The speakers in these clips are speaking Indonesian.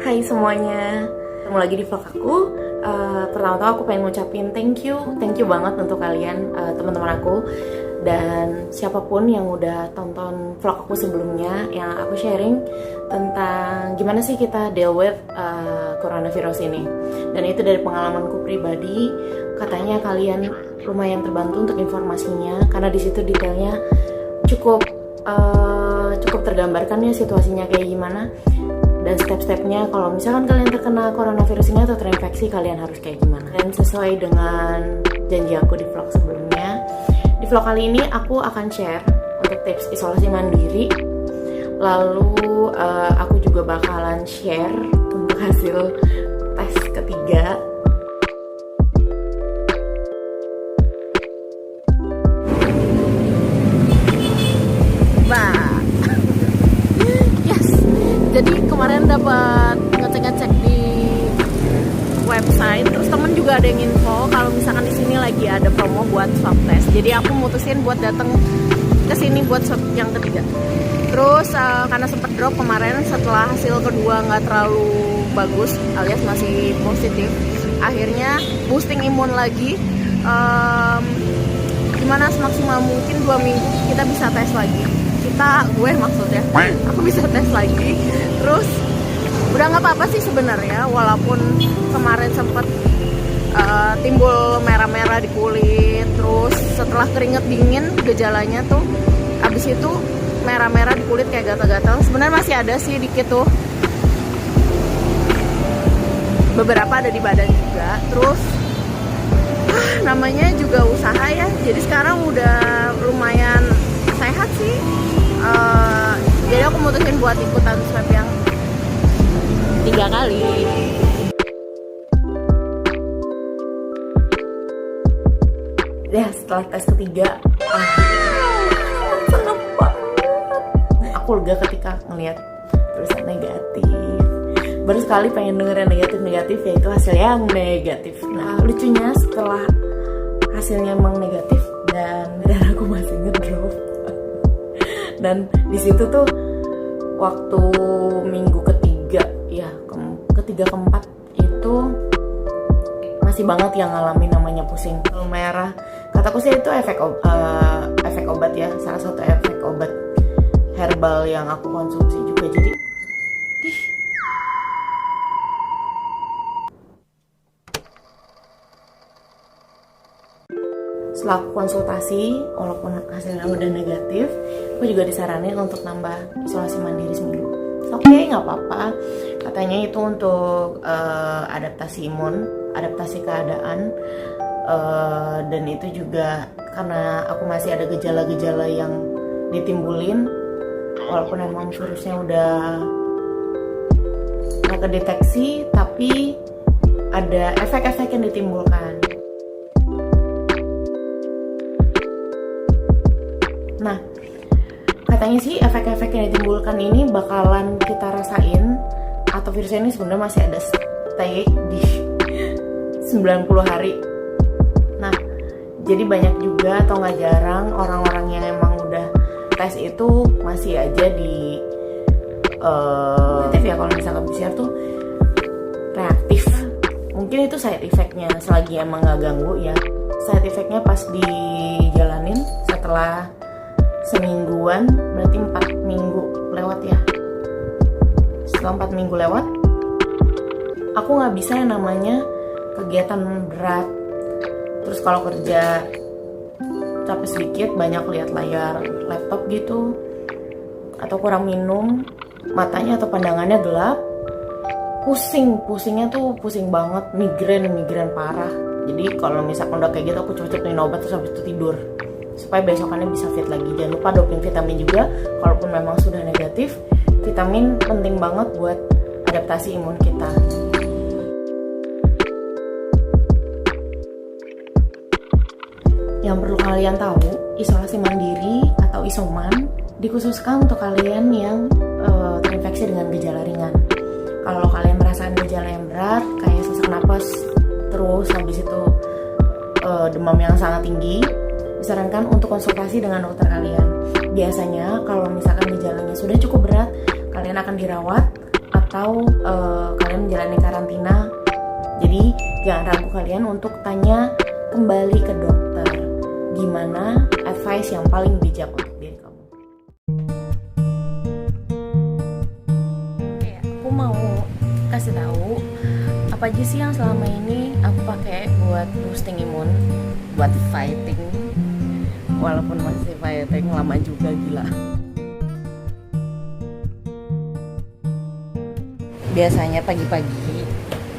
Hai semuanya, ketemu lagi di vlog aku. Pertama-tama aku pengen ngucapin thank you banget untuk kalian, teman-teman aku, dan siapapun yang udah tonton vlog aku sebelumnya, yang aku sharing tentang gimana sih kita deal with coronavirus ini. Dan itu dari pengalamanku pribadi. Katanya kalian lumayan terbantu untuk informasinya, karena di situ detailnya cukup tergambarkan ya situasinya kayak gimana. Dan step-stepnya kalau misalkan kalian terkena coronavirus ini atau terinfeksi, kalian harus kayak gimana. Dan sesuai dengan janji aku di vlog sebelumnya, di vlog kali ini aku akan share untuk tips isolasi mandiri. Lalu aku juga bakalan share untuk hasil tes ketiga. Jadi kemarin dapat ngecek di website, terus temen juga ada yang info kalau misalkan di sini lagi ada promo buat swab test. Jadi aku mutusin buat datang ke sini buat swab yang ketiga. Terus karena sempat drop kemarin setelah hasil kedua nggak terlalu bagus alias masih positif, akhirnya boosting imun lagi. Gimana semaksimal mungkin 2 minggu kita bisa tes lagi. Gue maksudnya, aku bisa tes lagi. Terus udah nggak apa-apa sih sebenarnya, walaupun kemarin sempet timbul merah-merah di kulit. Terus setelah keringet dingin gejalanya tuh, abis itu merah-merah di kulit kayak gatal-gatal. Sebenarnya masih ada sih dikit tuh, beberapa ada di badan juga. Terus namanya juga usaha ya, jadi sekarang udah lumayan sehat sih. Jadi aku mutusin buat ikutan swab yang 3 kali. Ya setelah tes ketiga, seneng banget. Aku lega ketika ngeliat tulisan negatif. Baru sekali pengen denger yang negatif, yaitu hasil yang negatif. Nah lucunya setelah hasilnya emang negatif dan aku masih ngedrop. Dan di situ tuh waktu minggu ketiga ya, ketiga keempat itu masih banget yang ngalamin namanya pusing merah. Kataku sih itu efek obat ya, salah satu efek obat herbal yang aku konsumsi juga. Jadi setelah konsultasi, walaupun hasilnya udah negatif, aku juga disaranin untuk nambah isolasi mandiri seminggu. Oke, nggak apa-apa. Katanya itu untuk adaptasi imun, adaptasi keadaan, dan itu juga karena aku masih ada gejala-gejala yang ditimbulin, walaupun emang virusnya udah nggak kedeteksi, tapi ada efek-efek yang ditimbulkan. Nah, katanya sih efek-efek yang ditimbulkan ini bakalan kita rasain, atau virusnya ini sebenarnya masih ada stay di 90 hari. Nah, jadi banyak juga atau nggak jarang orang-orang yang emang udah tes itu masih aja di reaktif ya, kalau misalkan PCR tuh reaktif. Mungkin itu side effect-nya, selagi emang nggak ganggu ya. Side effect-nya pas dijalanin setelah semingguan, berarti 4 minggu lewat ya. Setelah 4 minggu lewat, aku nggak bisa yang namanya kegiatan berat. Terus kalau kerja capek sedikit, banyak lihat layar laptop gitu, atau kurang minum, matanya atau pandangannya gelap, pusingnya tuh pusing banget, migrain parah. Jadi kalau misalkan udah kayak gitu, aku cepet-cepet minum obat terus habis itu tidur, supaya besokannya bisa fit lagi. Jangan lupa doping vitamin juga, kalaupun memang sudah negatif. Vitamin penting banget buat adaptasi imun kita. Yang perlu kalian tahu, isolasi mandiri atau isoman dikhususkan untuk kalian yang terinfeksi dengan gejala ringan. Kalau kalian merasakan gejala yang berat, kayak sesak napas, terus habis itu demam yang sangat tinggi, disarankan untuk konsultasi dengan dokter kalian. Biasanya kalau misalkan gejalanya sudah cukup berat, kalian akan dirawat atau kalian menjalani karantina. Jadi jangan ragu kalian untuk tanya kembali ke dokter gimana advice yang paling bijak untuk diri kamu. Oke, aku mau kasih tahu apa aja sih yang selama ini aku pakai buat boosting imun, buat fighting. Walaupun masih fighting lama juga, gila. Biasanya pagi-pagi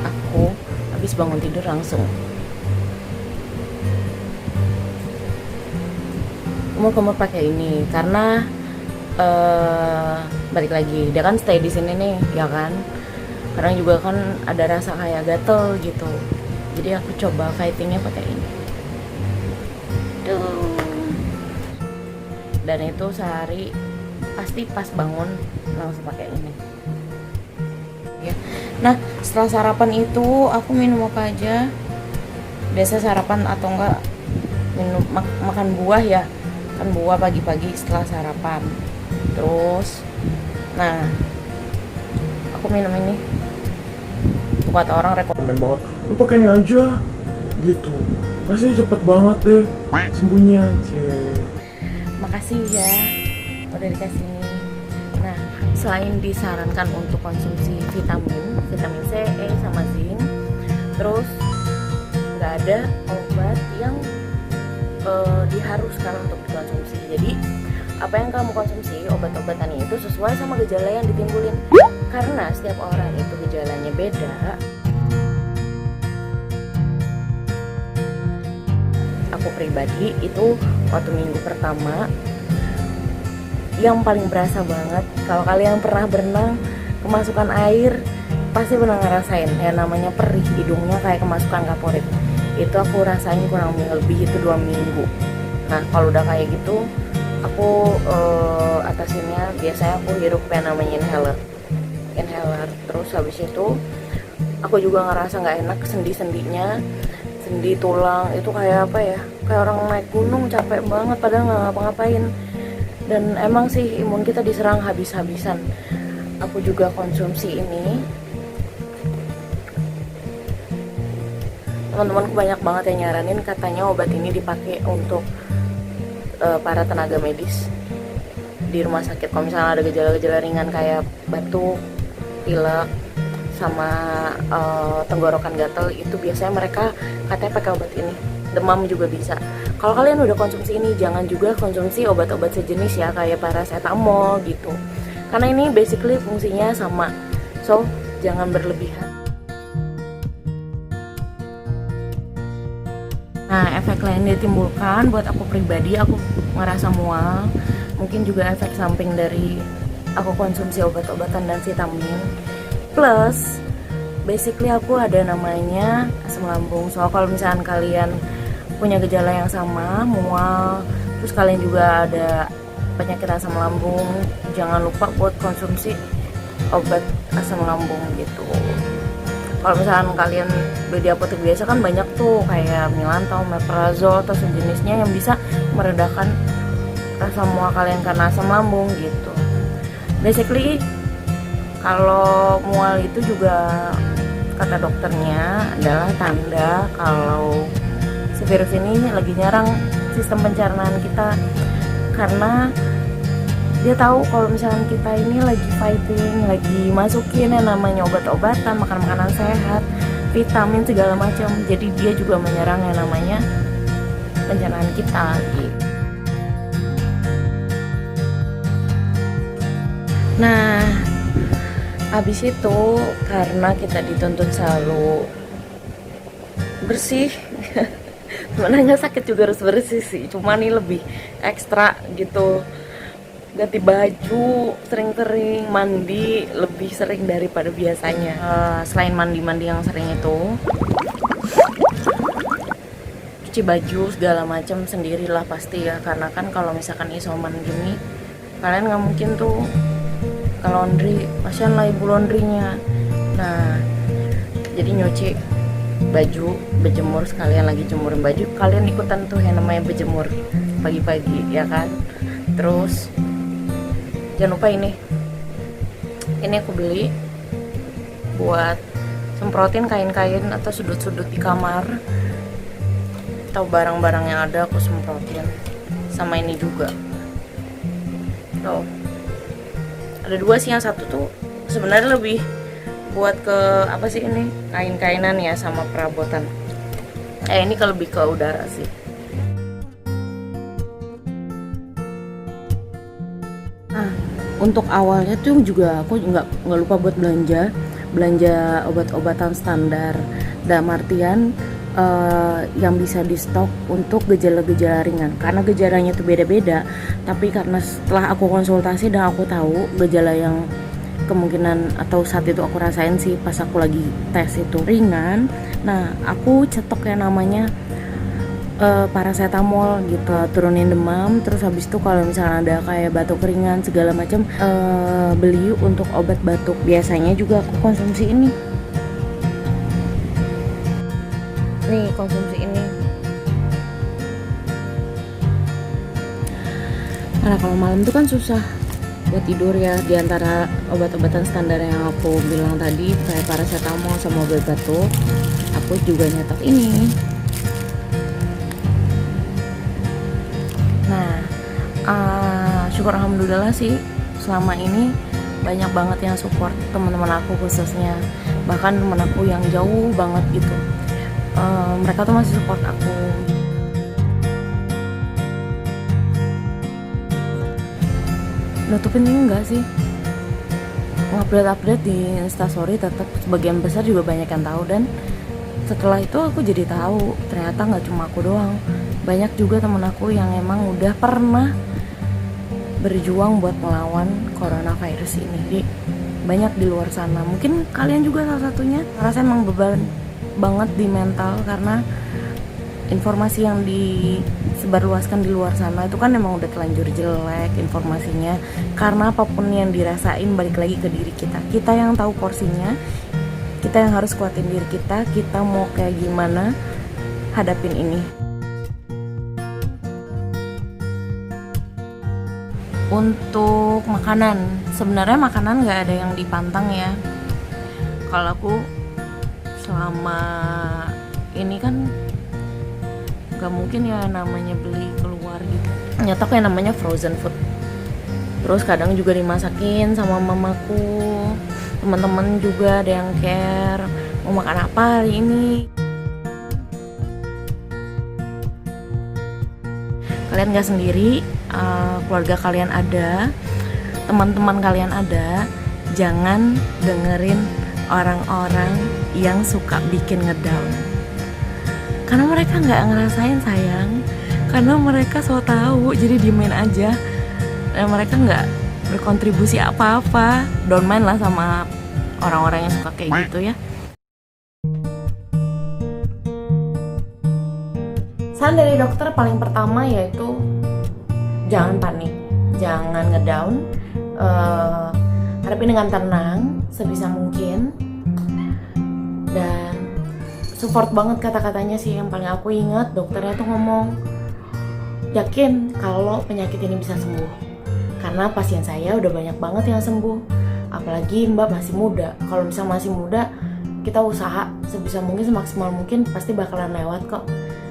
aku habis bangun tidur langsung kumur-kumur pakai ini karena balik lagi dia kan stay di sini nih ya kan. Kadang juga kan ada rasa kayak gatel gitu. Jadi aku coba fightingnya pakai ini. Dan itu sehari pasti pas bangun langsung pakai ini. Ya. Nah setelah sarapan itu aku minum apa aja? Biasa sarapan atau enggak minum makan buah ya. Kan buah pagi-pagi setelah sarapan. Terus, nah aku minum ini. Buat orang rekomen banget. Lu pakainya aja gitu. Pasti cepet banget deh sembuhnya. Makasih ya udah dikasih ini. Nah selain disarankan untuk konsumsi vitamin C, E, sama zinc, terus nggak ada obat yang diharuskan untuk dikonsumsi. Jadi apa yang kamu konsumsi obat-obatan itu sesuai sama gejala yang ditimbulin. Karena setiap orang itu gejalanya beda. Aku pribadi itu waktu minggu pertama yang paling berasa banget. Kalau kalian pernah berenang kemasukan air pasti pernah ngerasain ya namanya perih, hidungnya kayak kemasukan kaporit. Itu aku rasain kurang lebih itu 2 minggu. Nah kalau udah kayak gitu aku atasinnya biasanya aku hirup yang namanya inhaler. Terus habis itu aku juga ngerasa nggak enak sendi-sendinya, sendi tulang itu kayak apa ya, kayak orang naik gunung capek banget padahal nggak ngapa-ngapain. Dan emang sih imun kita diserang habis-habisan. Aku juga konsumsi ini. Teman-temanku banyak banget yang nyaranin katanya obat ini dipakai untuk para tenaga medis di rumah sakit. Kalau misalnya ada gejala-gejala ringan kayak batuk, pilek, sama tenggorokan gatel, itu biasanya mereka katanya pakai obat ini. Demam juga bisa. Kalau kalian udah konsumsi ini, jangan juga konsumsi obat-obat sejenis ya, kayak paracetamol gitu. Karena ini basically fungsinya sama. So, jangan berlebihan. Nah, efek lain yang ditimbulkan buat aku pribadi, aku ngerasa mual. Mungkin juga efek samping dari aku konsumsi obat-obatan dan vitamin. Plus, basically aku ada namanya asam lambung. So, kalau misalkan kalian punya gejala yang sama, mual, terus kalian juga ada penyakit asam lambung, jangan lupa buat konsumsi obat asam lambung gitu. Kalau misalkan kalian beli di apotek biasa kan banyak tuh kayak Milantau, Meprazol atau sejenisnya yang bisa meredakan rasa mual kalian karena asam lambung gitu. Basically kalau mual itu juga kata dokternya adalah tanda kalau si virus ini lagi nyerang sistem pencernaan kita, karena dia tahu kalau misalnya kita ini lagi fighting, lagi masukin yang namanya obat-obatan, makan makanan sehat, vitamin segala macam. Jadi dia juga menyerang yang namanya pencernaan kita gitu. Nah, habis itu karena kita dituntut selalu bersih sebenarnya sakit juga harus bersih sih, cuma nih lebih ekstra gitu. Ganti baju sering-sering, mandi lebih sering daripada biasanya. Selain mandi-mandi yang sering itu, cuci baju segala macam sendirilah pasti ya, karena kan kalau misalkan isoman gini kalian nggak mungkin tuh ke laundry, kasihan lah ibu laundrynya. Nah jadi nyuci baju, berjemur, sekalian lagi jemurin baju kalian ikutan tuh yang namanya berjemur pagi-pagi ya kan. Terus jangan lupa ini aku beli buat semprotin kain-kain atau sudut-sudut di kamar atau barang-barang yang ada aku semprotin. Sama ini juga tuh, ada dua sih, yang satu tuh sebenarnya lebih buat ke apa sih ini, kain-kainan ya sama perabotan. Ini ke lebih ke udara sih. Nah, untuk awalnya tuh juga aku nggak lupa buat belanja obat-obatan standar, dalam artian yang bisa di stok untuk gejala-gejala ringan, karena gejalanya tuh beda-beda. Tapi karena setelah aku konsultasi dan aku tahu gejala yang kemungkinan atau saat itu aku rasain sih pas aku lagi tes itu ringan, nah aku cetok yang namanya paracetamol gitu, turunin demam. Terus habis itu kalau misalnya ada kayak batuk ringan segala macam, beli untuk obat batuk. Biasanya juga aku konsumsi ini nih, konsumsi ini. Karena kalau malam tuh kan susah buat tidur ya, diantara obat-obatan standar yang aku bilang tadi kayak paracetamol sama obat batuk, aku juga nyetok ini. Nah, syukur alhamdulillah sih selama ini banyak banget yang support teman-teman aku, khususnya bahkan teman aku yang jauh banget gitu, mereka tuh masih support aku. Nutupin ini enggak sih, update di Instastory tetap sebagian besar juga banyak yang tahu. Dan setelah itu aku jadi tahu ternyata nggak cuma aku doang, banyak juga temen aku yang emang udah pernah berjuang buat melawan coronavirus ini. Jadi banyak di luar sana, mungkin kalian juga salah satunya ngerasa emang beban banget di mental karena informasi yang disebarluaskan di luar sana itu kan emang udah telanjur jelek informasinya. Karena apapun yang dirasain balik lagi ke diri kita yang tahu porsinya, kita yang harus kuatin diri kita mau kayak gimana hadapin ini. Untuk makanan, sebenarnya makanan nggak ada yang dipantang ya. Kalau aku selama ini kan gak mungkin ya namanya beli keluar gitu, nyetok yang namanya frozen food. Terus kadang juga dimasakin sama mamaku. Teman-teman juga ada yang care mau makan apa hari ini. Kalian gak sendiri, keluarga kalian ada, teman-teman kalian ada. Jangan dengerin orang-orang yang suka bikin ngedown, karena mereka nggak ngerasain sayang, karena mereka so tahu jadi diemin aja dan mereka nggak berkontribusi apa-apa. Don't main lah sama orang-orang yang suka kayak gitu ya. Saran dari dokter paling pertama yaitu jangan panik, jangan ngedown, hadapin dengan tenang sebisa mungkin. Dan support banget kata-katanya sih, yang paling aku ingat dokternya tuh ngomong yakin kalau penyakit ini bisa sembuh, karena pasien saya udah banyak banget yang sembuh, apalagi mbak masih muda. Kalau misalnya masih muda, kita usaha sebisa mungkin, semaksimal mungkin pasti bakalan lewat kok.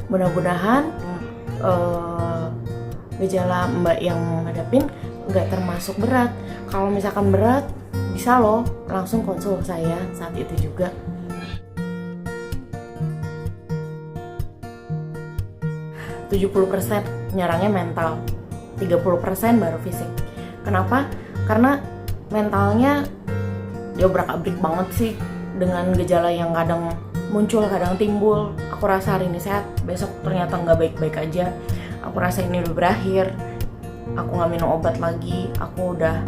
Mudah-mudahan gejala mbak yang hadapin nggak termasuk berat. Kalau misalkan berat, bisa loh langsung konsul saya saat itu juga. 70% nyerangnya mental, 30% baru fisik. Kenapa? Karena mentalnya dia obrak-abrik banget sih, dengan gejala yang kadang muncul, kadang timbul. Aku rasa hari ini sehat, besok ternyata nggak baik-baik aja. Aku rasa ini udah berakhir, aku nggak minum obat lagi, aku udah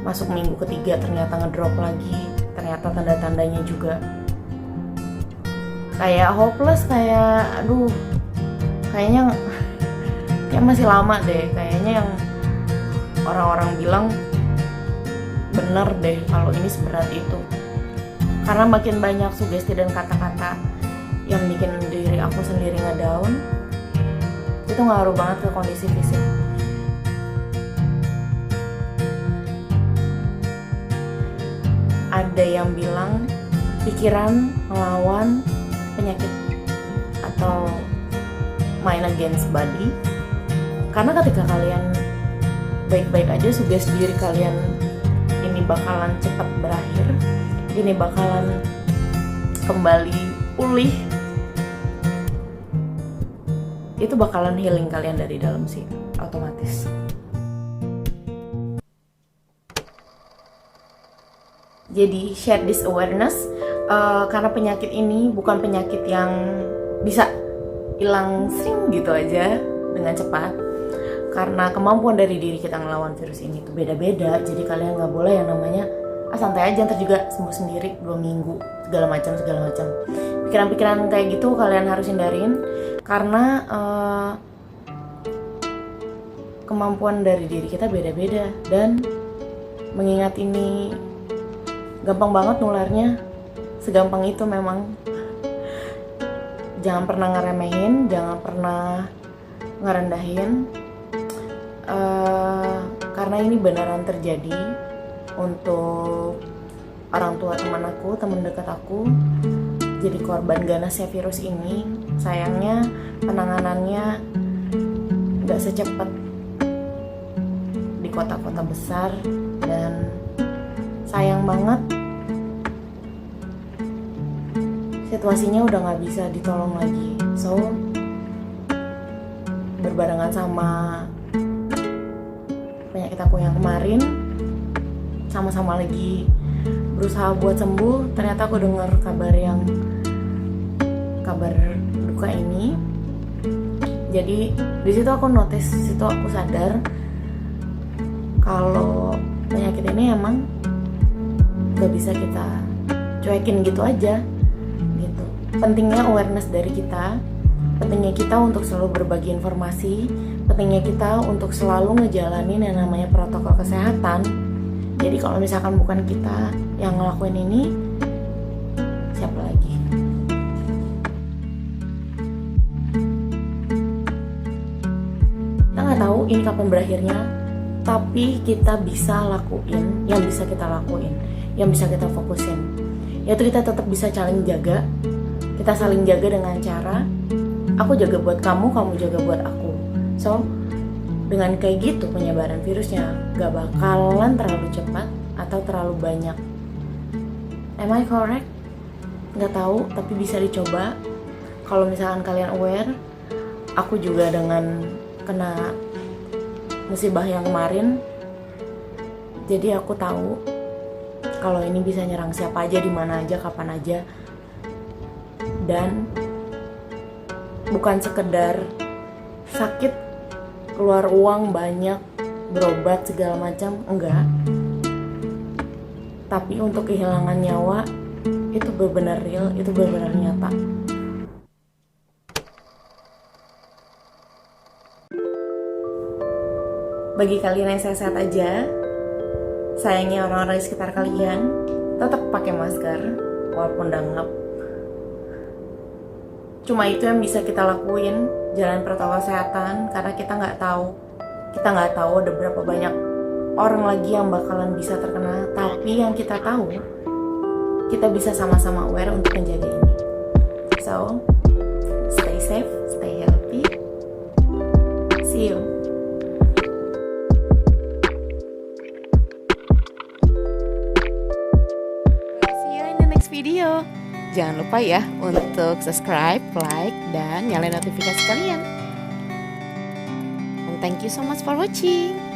masuk minggu ketiga ternyata ngedrop lagi. Ternyata tanda-tandanya juga kayak hopeless, kayak aduh, kayaknya kayak masih lama deh. Kayaknya yang orang-orang bilang bener deh kalau ini seberat itu. Karena makin banyak sugesti dan kata-kata yang bikin diri aku sendiri ngedown, itu ngaruh banget ke kondisi fisik. Ada yang bilang pikiran melawan penyakit atau main against body. Karena ketika kalian baik-baik aja, sugesti diri kalian ini bakalan cepat berakhir, ini bakalan kembali pulih, itu bakalan healing kalian dari dalam sih, otomatis. Jadi share this awareness, karena penyakit ini bukan penyakit yang bisa hilang sing gitu aja dengan cepat. Karena kemampuan dari diri kita ngelawan virus ini tuh beda-beda. Jadi kalian nggak boleh yang namanya santai aja, ntar juga sembuh sendiri 2 minggu segala macam. Pikiran-pikiran kayak gitu kalian harus hindarin, karena kemampuan dari diri kita beda-beda, dan mengingat ini gampang banget nularnya, segampang itu memang. Jangan pernah ngeremehin, jangan pernah ngerendahin, karena ini beneran terjadi untuk orang tua teman aku, teman dekat aku, jadi korban ganasnya virus ini. Sayangnya penanganannya gak secepat di kota-kota besar, dan sayang banget situasinya udah gak bisa ditolong lagi. So berbarengan sama penyakit aku yang kemarin, sama-sama lagi berusaha buat sembuh, ternyata aku dengar kabar duka ini. Jadi di situ aku notice, di situ aku sadar kalau penyakit ini emang gak bisa kita cuekin gitu aja gitu. Pentingnya awareness dari kita, pentingnya kita untuk selalu berbagi informasi, pentingnya kita untuk selalu ngejalanin yang namanya protokol kesehatan. Jadi kalau misalkan bukan kita yang ngelakuin ini, siapa lagi? Kita nggak tahu ini kapan berakhirnya, tapi kita bisa lakuin yang bisa kita lakuin, yang bisa kita fokusin. Yaitu kita tetap bisa saling jaga. Kita saling jaga dengan cara aku jaga buat kamu, kamu jaga buat aku. So, dengan kayak gitu penyebaran virusnya gak bakalan terlalu cepat atau terlalu banyak. Am I correct? Gak tahu, tapi bisa dicoba. Kalau misalkan kalian aware, aku juga dengan kena musibah yang kemarin, jadi aku tahu kalau ini bisa nyerang siapa aja, di mana aja, kapan aja. Dan bukan sekedar sakit, keluar uang banyak, berobat segala macam, enggak. Tapi untuk kehilangan nyawa itu benar-benar real, itu benar-benar nyata. Bagi kalian yang sehat-sehat aja, sayangnya orang-orang di sekitar kalian tetap pakai masker walaupun udah ngap. Cuma itu yang bisa kita lakuin, jalan protokol kesehatan, karena kita nggak tahu ada berapa banyak orang lagi yang bakalan bisa terkena. Tapi yang kita tahu, kita bisa sama-sama aware untuk menjaga ini. So, stay safe, stay healthy. See you. See you in the next video. Jangan lupa ya untuk subscribe, like, dan nyalain notifikasi kalian. And thank you so much for watching.